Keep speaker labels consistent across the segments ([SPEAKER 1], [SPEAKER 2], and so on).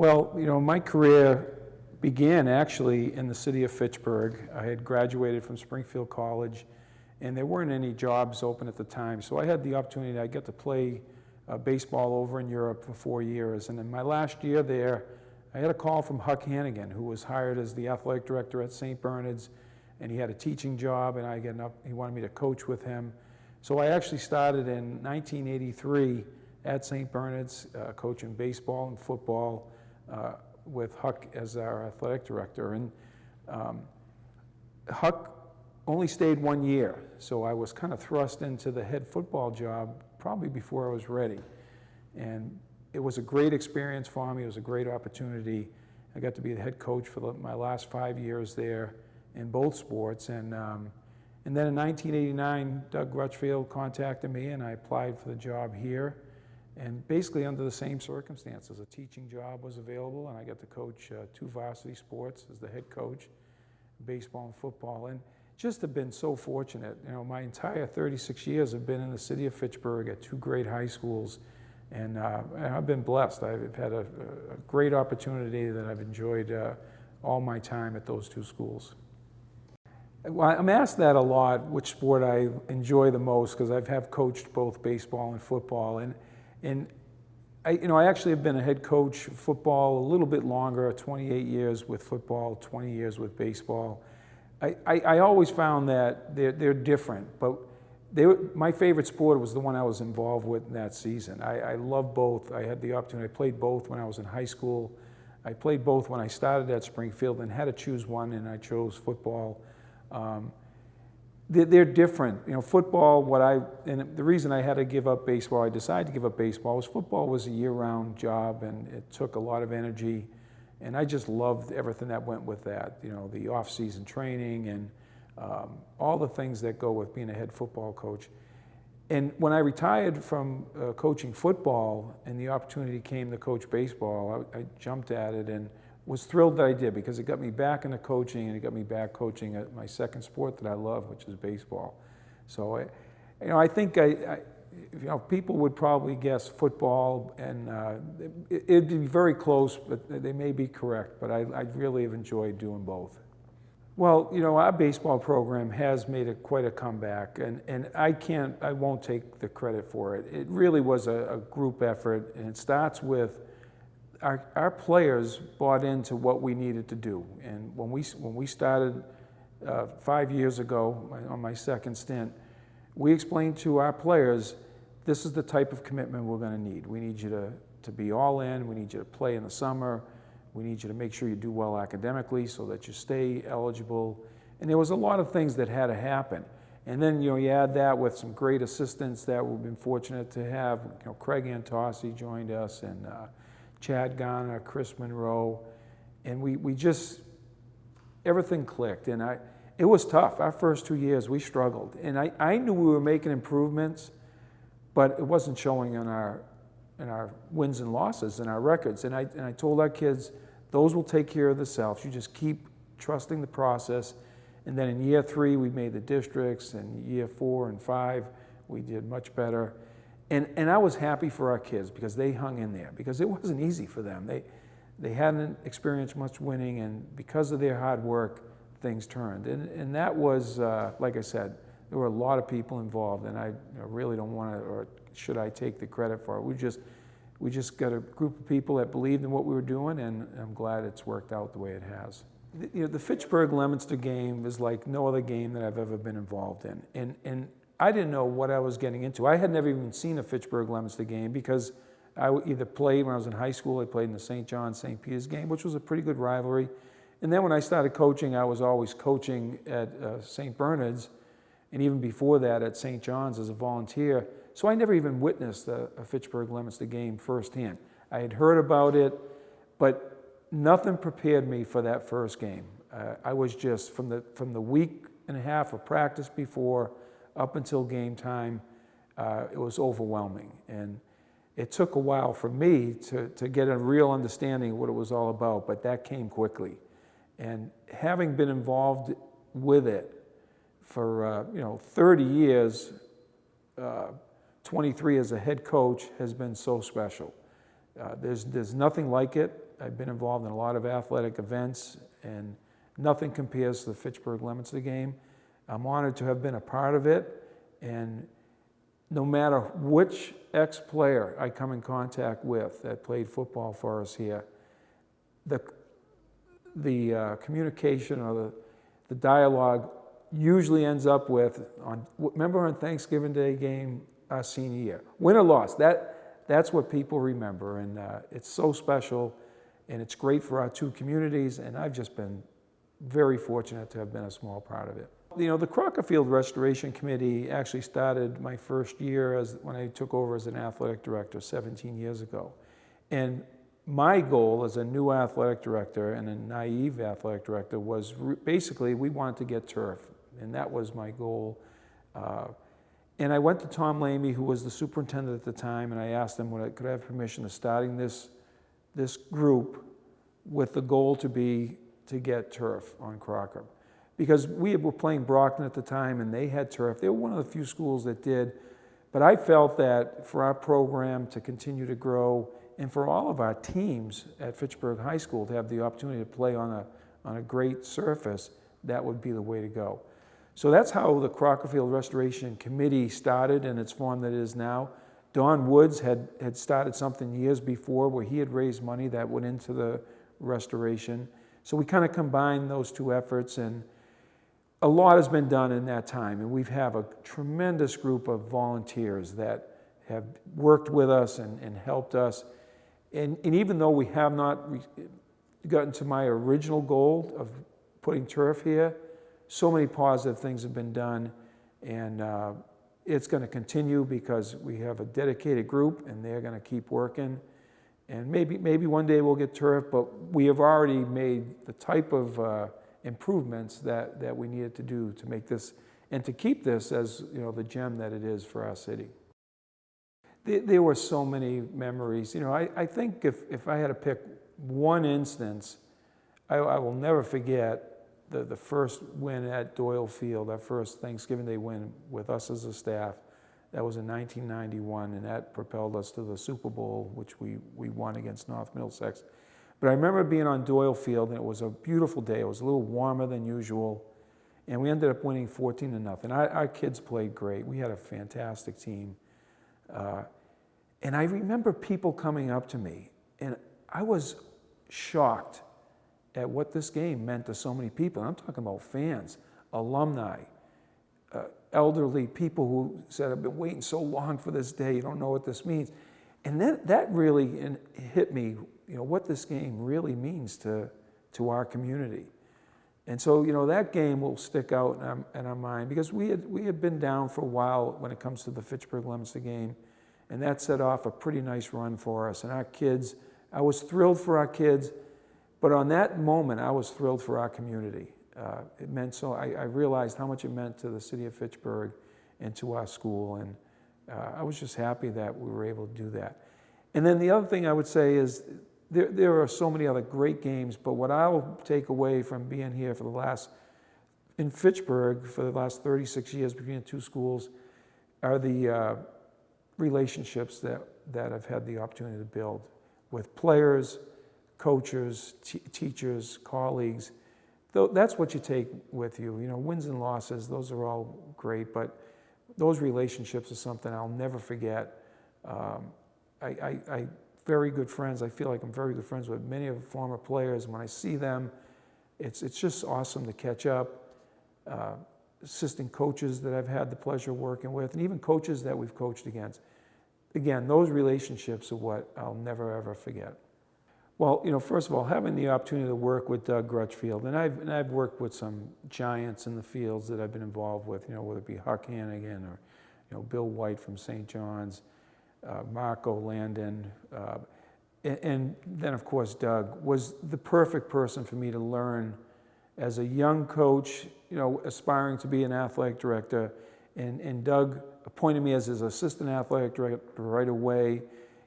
[SPEAKER 1] Well, my career began actually in the city of Fitchburg. I had graduated from Springfield College, and there weren't any jobs open at the time. So I had the opportunity, I get to play baseball over in Europe for 4 years. And in my last year there, I had a call from Huck Hannigan, who was hired as the athletic director at St. Bernard's, and he had a teaching job, and he wanted me to coach with him. So I actually started in 1983 at St. Bernard's, coaching baseball and football with Huck as our athletic director. And Huck only stayed 1 year, so I was kind of thrust into the head football job probably before I was ready. And it was a great experience for me. It was a great opportunity. I got to be the head coach for my last 5 years there in both sports. And then in 1989, Doug Crutchfield contacted me, and I applied for the job here. And basically under the same circumstances, a teaching job was available, and I got to coach 2 varsity sports as the head coach, baseball and football. And just have been so fortunate. My entire 36 years have been in the city of Fitchburg at 2 great high schools, and I've been blessed. I've had a great opportunity that I've enjoyed all my time at those 2 schools. Well, I'm asked that a lot, which sport I enjoy the most, because I have coached both baseball and football. And I actually have been a head coach of football a little bit longer, 28 years with football, 20 years with baseball. I always found that they're different, but my favorite sport was the one I was involved with in that season. I love both. I had the opportunity. I played both when I was in high school. I played both when I started at Springfield and had to choose one, and I chose football. They're different. Football, and the reason I had to give up baseball, I decided to give up baseball, was football was a year-round job, and it took a lot of energy, and I just loved everything that went with that, the off-season training and all the things that go with being a head football coach. And when I retired from coaching football and the opportunity came to coach baseball, I jumped at it and was thrilled that I did, because it got me back into coaching, and it got me back coaching at my second sport that I love, which is baseball. So, I think people would probably guess football, and it'd be very close, but they may be correct. But I really have enjoyed doing both. Well, our baseball program has made quite a comeback, and I won't take the credit for it. It really was a group effort, and it starts with our players bought into what we needed to do. And when we started 5 years ago on my second stint, we explained to our players, this is the type of commitment we're going to need. We need you to be all in. We need you to play in the summer. We need you to make sure you do well academically so that you stay eligible. And there was a lot of things that had to happen. And then you add that with some great assistants that we've been fortunate to have. Craig Antossi joined us, and Chad Garner, Chris Monroe, and we just, everything clicked. And it was tough. Our first 2 years, we struggled. And I knew we were making improvements, but it wasn't showing in our wins and losses and our records. And I told our kids, those will take care of themselves. You just keep trusting the process. And then in year 3, we made the districts, and year 4 and 5, we did much better. And I was happy for our kids, because they hung in there, because it wasn't easy for them. They hadn't experienced much winning, and because of their hard work, things turned. And that was, like I said, there were a lot of people involved, and I really don't want to, or should I take the credit for it? We just got a group of people that believed in what we were doing, and I'm glad it's worked out the way it has. The Fitchburg-Leominster game is like no other game that I've ever been involved in. And I didn't know what I was getting into. I had never even seen a Fitchburg-Leominster game, because I either played when I was in high school, I played in the St. John, St. Peter's game, which was a pretty good rivalry. And then when I started coaching, I was always coaching at St. Bernard's, and even before that at St. John's as a volunteer. So I never even witnessed a Fitchburg-Leominster game firsthand. I had heard about it, but nothing prepared me for that first game. I was just, from the week and a half of practice before up until game time, it was overwhelming. And it took a while for me to get a real understanding of what it was all about, but that came quickly. And having been involved with it for 30 years, 23 as a head coach has been so special. There's nothing like it. I've been involved in a lot of athletic events, and nothing compares to the Fitchburg-Leominster game. I'm honored to have been a part of it, and no matter which ex-player I come in contact with that played football for us here, the communication or the dialogue usually ends up with, remember on Thanksgiving Day game our senior year, win or loss, that's what people remember, and it's so special, and it's great for our two communities, and I've just been very fortunate to have been a small part of it. You know, the Crocker Field Restoration Committee actually started my first year when I took over as an athletic director 17 years ago. And my goal as a new athletic director and a naive athletic director was basically we wanted to get turf, and that was my goal. And I went to Tom Lamey, who was the superintendent at the time, and I asked him, could I have permission to starting this group with the goal to get turf on Crocker. Because we were playing Brockton at the time, and they had turf. They were one of the few schools that did. But I felt that for our program to continue to grow, and for all of our teams at Fitchburg High School to have the opportunity to play on a great surface, that would be the way to go. So that's how the Crocker Field Restoration Committee started in its form that it is now. Don Woods had started something years before where he had raised money that went into the restoration. So we kind of combined those two efforts, and a lot has been done in that time. And we have a tremendous group of volunteers that have worked with us and helped us. And even though we have not gotten to my original goal of putting turf here, so many positive things have been done, and it's going to continue because we have a dedicated group, and they're going to keep working. And maybe one day we'll get turf, but we have already made the type of improvements that we needed to do to make this and to keep this as, you know, the gem that it is for our city. There were so many memories. You know, I think if I had to pick one instance, I will never forget the first win at Doyle Field, our first Thanksgiving Day win with us as a staff. That was in 1991, and that propelled us to the Super Bowl, which we won against North Middlesex. But I remember being on Doyle Field, and it was a beautiful day. It was a little warmer than usual, and we ended up winning 14-0. Our kids played great. We had a fantastic team. And I remember people coming up to me, and I was shocked at what this game meant to so many people. And I'm talking about fans, alumni, elderly people who said, I've been waiting so long for this day, you don't know what this means. And that really hit me, you know, what this game really means to our community. And so, you know, that game will stick out in our mind, because we had been down for a while when it comes to the Fitchburg-Leominster game, and that set off a pretty nice run for us. And our kids, I was thrilled for our kids, but on that moment, I was thrilled for our community. It meant so, I realized how much it meant to the city of Fitchburg and to our school, and I was just happy that we were able to do that. And then the other thing I would say is, there are so many other great games, but what I'll take away from being here in Fitchburg for the last 36 years between the two schools are the relationships that I've had the opportunity to build with players, coaches, teachers, colleagues. That's what you take with you. You know, wins and losses, those are all great, but those relationships are something I'll never forget. I very good friends. I feel like I'm very good friends with many of the former players. When I see them, it's just awesome to catch up. Assistant coaches that I've had the pleasure of working with, and even coaches that we've coached against. Again, those relationships are what I'll never, ever forget. Well, you know, first of all, having the opportunity to work with Doug Grutchfield, and I've worked with some giants in the fields that I've been involved with, you know, whether it be Huck Hannigan or, you know, Bill White from St. John's, Marco Landon, and then of course Doug was the perfect person for me to learn as a young coach, you know, aspiring to be an athletic director, and Doug appointed me as his assistant athletic director right away,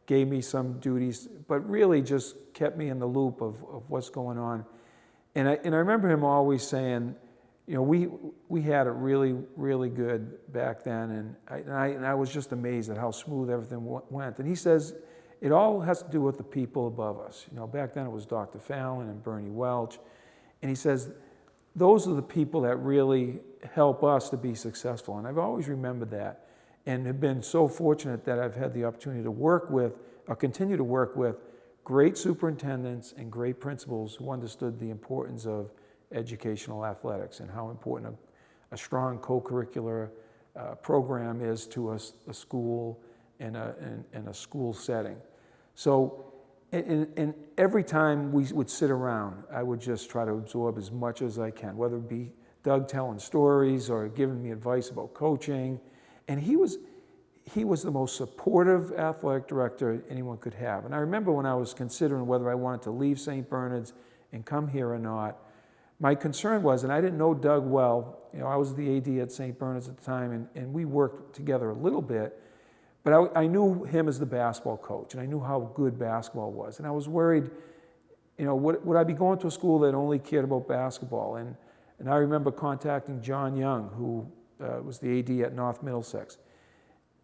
[SPEAKER 1] gave me some duties, but really just kept me in the loop of what's going on. And I remember him always saying, you know, we had it really, really good back then, and I was just amazed at how smooth everything went. And he says, it all has to do with the people above us. You know, back then it was Dr. Fallon and Bernie Welch. And he says, those are the people that really help us to be successful. And I've always remembered that and have been so fortunate that I've had the opportunity to work with, or continue to work with, great superintendents and great principals who understood the importance of educational athletics and how important a strong co-curricular program is to a school and a school setting. So, and every time we would sit around, I would just try to absorb as much as I can, whether it be Doug telling stories or giving me advice about coaching. And he was the most supportive athletic director anyone could have. And I remember when I was considering whether I wanted to leave St. Bernard's and come here or not, my concern was, and I didn't know Doug well, you know, I was the AD at St. Bernard's at the time, and we worked together a little bit, but I knew him as the basketball coach, and I knew how good basketball was. And I was worried, you know, would I be going to a school that only cared about basketball? And I remember contacting John Young, who was the AD at North Middlesex.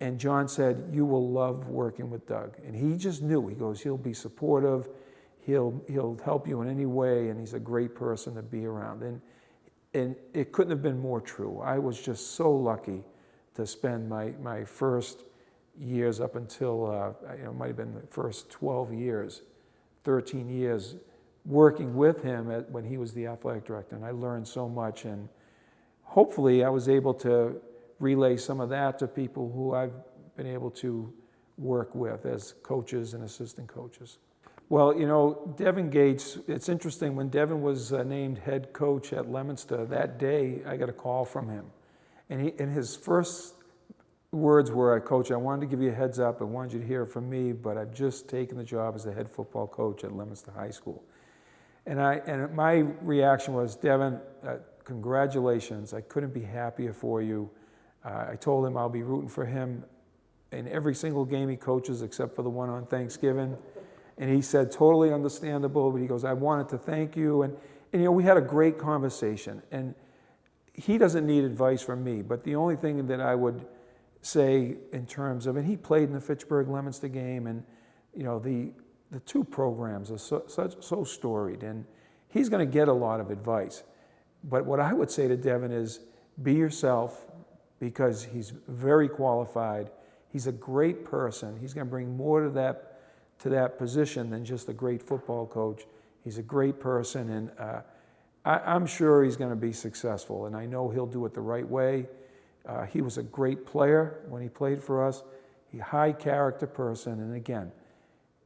[SPEAKER 1] And John said, you will love working with Doug. And he just knew, he goes, he'll be supportive, he'll help you in any way, and he's a great person to be around. And it couldn't have been more true. I was just so lucky to spend my first years up until, you know, it might have been the first 12 years, 13 years, working with him when he was the athletic director. And I learned so much, and hopefully I was able to relay some of that to people who I've been able to work with as coaches and assistant coaches. Well, you know, Devin Gates, it's interesting, when Devin was named head coach at Leominster, that day I got a call from him. And his first words were, Coach, I wanted to give you a heads up. I wanted you to hear it from me, but I've just taken the job as the head football coach at Leominster High School. And my reaction was, Devin, congratulations. I couldn't be happier for you. I told him I'll be rooting for him in every single game he coaches except for the one on Thanksgiving. And he said, totally understandable, but he goes, I wanted to thank you. And you know, we had a great conversation. And he doesn't need advice from me, but the only thing that I would say in terms of, and he played in the Fitchburg-Leominster game, and you know, the two programs are so storied, and he's going to get a lot of advice. But what I would say to Devin is, be yourself, because he's very qualified. He's a great person. He's going to bring more to that position than just a great football coach. He's a great person, and I'm sure he's going to be successful, and I know he'll do it the right way. He was a great player when he played for us. He's a high character person, and again,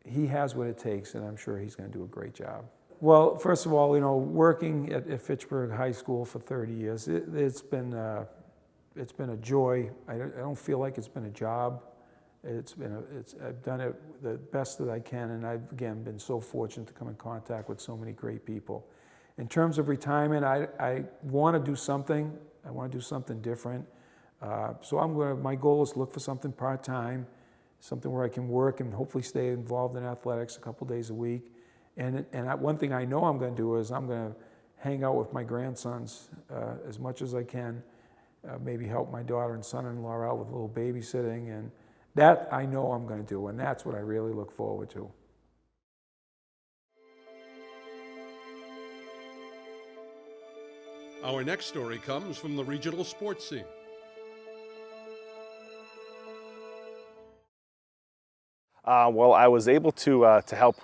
[SPEAKER 1] he has what it takes, and I'm sure he's going to do a great job. Well, first of all, you know, working at Fitchburg High School for 30 years, it's been a joy. I don't feel like it's been a job. I've done it the best that I can, and I've, again, been so fortunate to come in contact with so many great people. In terms of retirement, I want to do something. I want to do something different. So my goal is to look for something part-time, something where I can work and hopefully stay involved in athletics a couple days a week. And one thing I know I'm going to do is I'm going to hang out with my grandsons as much as I can, maybe help my daughter and son-in-law out with a little babysitting, and that I know I'm going to do, and that's what I really look forward to.
[SPEAKER 2] Our next story comes from the regional sports scene.
[SPEAKER 3] Well, I was able to help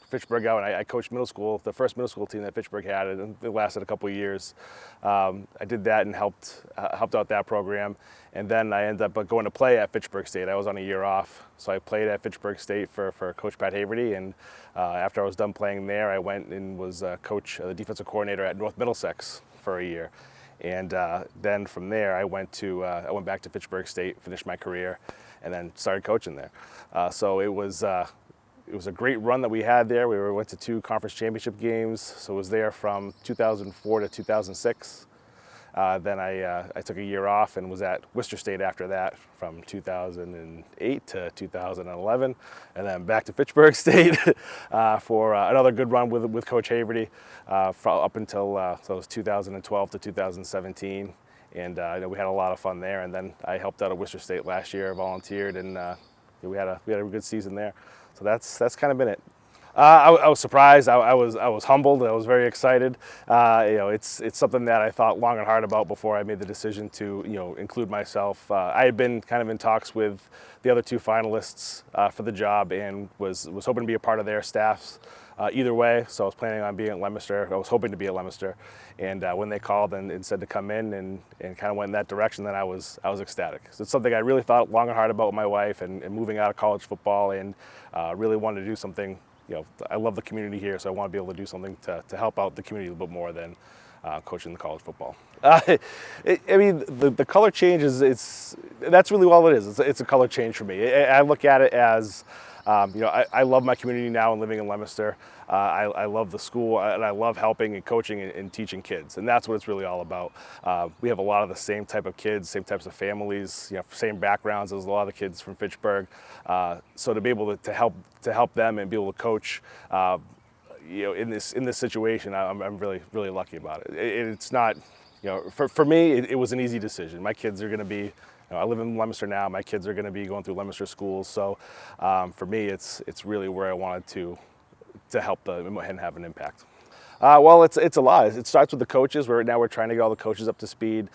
[SPEAKER 3] Fitchburg out. I coached middle school, the first middle school team that Fitchburg had, and it lasted a couple of years. I did that and helped out that program, and then I ended up going to play at Fitchburg State. I was on a year off, so I played at Fitchburg State for Coach Pat Haverty, and after I was done playing there, I went and was the defensive coordinator at North Middlesex for a year. And then from there, I went back to Fitchburg State, finished my career, and then started coaching there. So it was a great run that we had there. We went to 2 conference championship games, so I was there from 2004 to 2006. Then I took a year off and was at Worcester State after that from 2008 to 2011, and then back to Fitchburg State for another good run with Coach Haverty up until so it was 2012 to 2017. And we had a lot of fun there, and then I helped out at Worcester State last year, volunteered, and we had a good season there. So that's kind of been it. I was surprised. I was humbled. I was very excited. It's something that I thought long and hard about before I made the decision to include myself. I had been kind of in talks with the other 2 finalists for the job and was hoping to be a part of their staffs either way. So I was planning on being at Leominster. I was hoping to be at Leominster, and when they called and said to come in and kind of went in that direction, then I was ecstatic. So it's something I really thought long and hard about with my wife and moving out of college football, and really wanted to do something. I love the community here, so I want to be able to do something to help out the community a little bit more than coaching the college football. The color change that's really all it is. It's a color change for me. I look at it as, I love my community now and living in Leominster. I love the school, and I love helping and coaching and teaching kids, and that's what it's really all about. We have a lot of the same type of kids, same types of families, same backgrounds as a lot of the kids from Fitchburg. So to be able to help them and be able to coach, in this situation, I'm really lucky about it. It's not, for me, it was an easy decision. My kids are going to be. I live in Leominster now. My kids are going to be going through Leominster schools, so for me, it's really where I wanted to help and have an impact. Well, it's a lot. It starts with the coaches. Now we're trying to get all the coaches up to speed.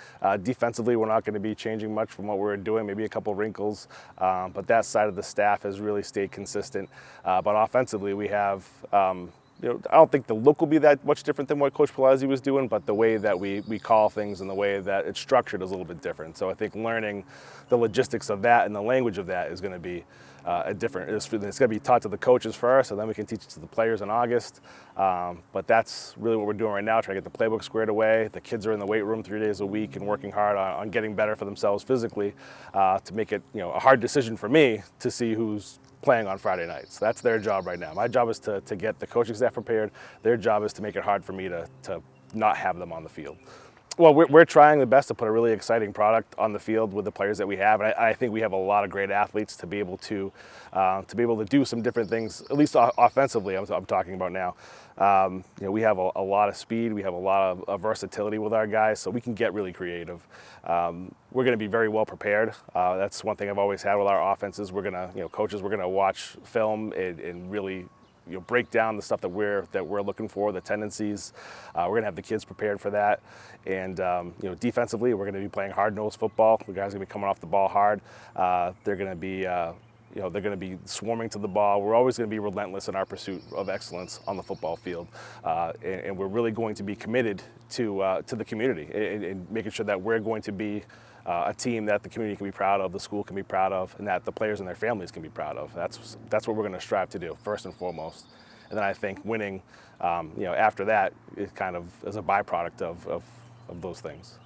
[SPEAKER 3] Defensively, we're not going to be changing much from what we're doing, maybe a couple wrinkles, but that side of the staff has really stayed consistent. But offensively, we have. I don't think the look will be that much different than what Coach Palazzi was doing, but the way that we call things and the way that it's structured is a little bit different. So I think learning the logistics of that and the language of that is going to be different. It's going to be taught to the coaches first, and then we can teach it to the players in August. But that's really what we're doing right now, trying to get the playbook squared away. The kids are in the weight room 3 days a week and working hard on getting better for themselves physically to make it a hard decision for me to see who's playing on Friday nights. That's their job right now. My job is to get the coaching staff prepared. Their job is to make it hard for me to not have them on the field. Well, we're trying the best to put a really exciting product on the field with the players that we have, and I think we have a lot of great athletes to be able to do some different things, at least offensively. I'm talking about now. We have a lot of speed. We have a lot of versatility with our guys, so we can get really creative. We're going to be very well prepared. That's one thing I've always had with our offenses. We're going to, coaches, we're going to watch film and really break down the stuff that we're looking for, the tendencies. We're going to have the kids prepared for that. And defensively, we're going to be playing hard-nosed football. The guys are going to be coming off the ball hard. They're going to be they're going to be swarming to the ball. We're always going to be relentless in our pursuit of excellence on the football field, and we're really going to be committed to the community and making sure that we're going to be a team that the community can be proud of, the school can be proud of, and that the players and their families can be proud of. That's what we're going to strive to do first and foremost. And then I think winning, after that, is kind of as a byproduct of those things.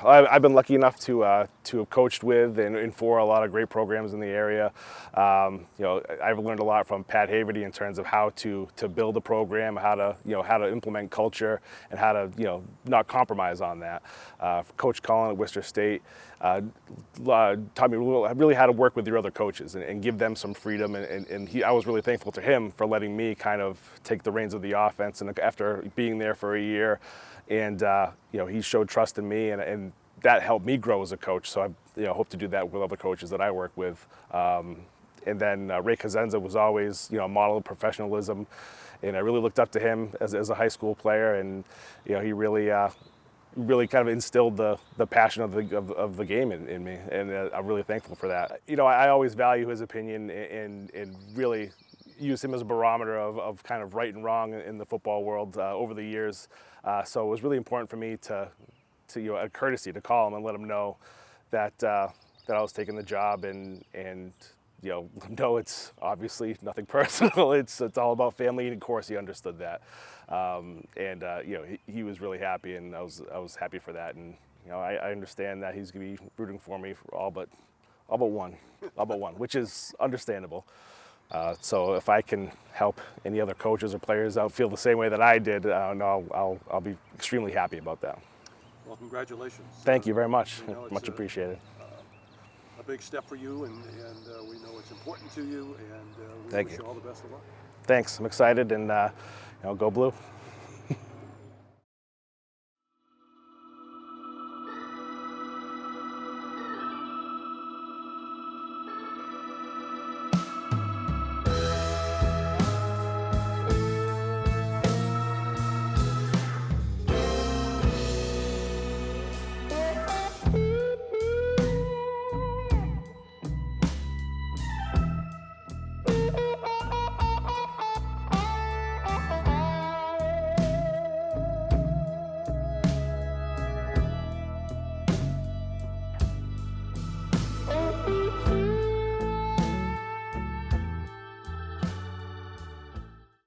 [SPEAKER 3] I've been lucky enough to have coached with and for a lot of great programs in the area. I've learned a lot from Pat Haverty in terms of how to build a program, how to implement culture, and how to not compromise on that. Coach Cullen at Worcester State taught me really how to work with your other coaches and give them some freedom. I was really thankful to him for letting me kind of take the reins of the offense. And after being there for a year. And he showed trust in me, and that helped me grow as a coach. So I hope to do that with other coaches that I work with. And then Ray Cosenza was always a model of professionalism, and I really looked up to him as a high school player. And he really kind of instilled the passion of the game in me, and I'm really thankful for that. I always value his opinion and really use him as a barometer of kind of right and wrong in the football world over the years. So it was really important for me to a courtesy to call him and let him know that I was taking the job and no, it's obviously nothing personal. It's all about family, and of course he understood that. He was really happy, and I was happy for that. And I understand that he's going to be rooting for me for all but one, which is understandable. So if I can help any other coaches or players out feel the same way that I did, I'll be extremely happy about that.
[SPEAKER 2] Well, congratulations.
[SPEAKER 3] Thank you very much. Much appreciated.
[SPEAKER 2] A big step for you, and we know it's important to you, and we
[SPEAKER 3] Thank
[SPEAKER 2] wish
[SPEAKER 3] you
[SPEAKER 2] all the best of luck.
[SPEAKER 3] Thanks. I'm excited, and go Blue.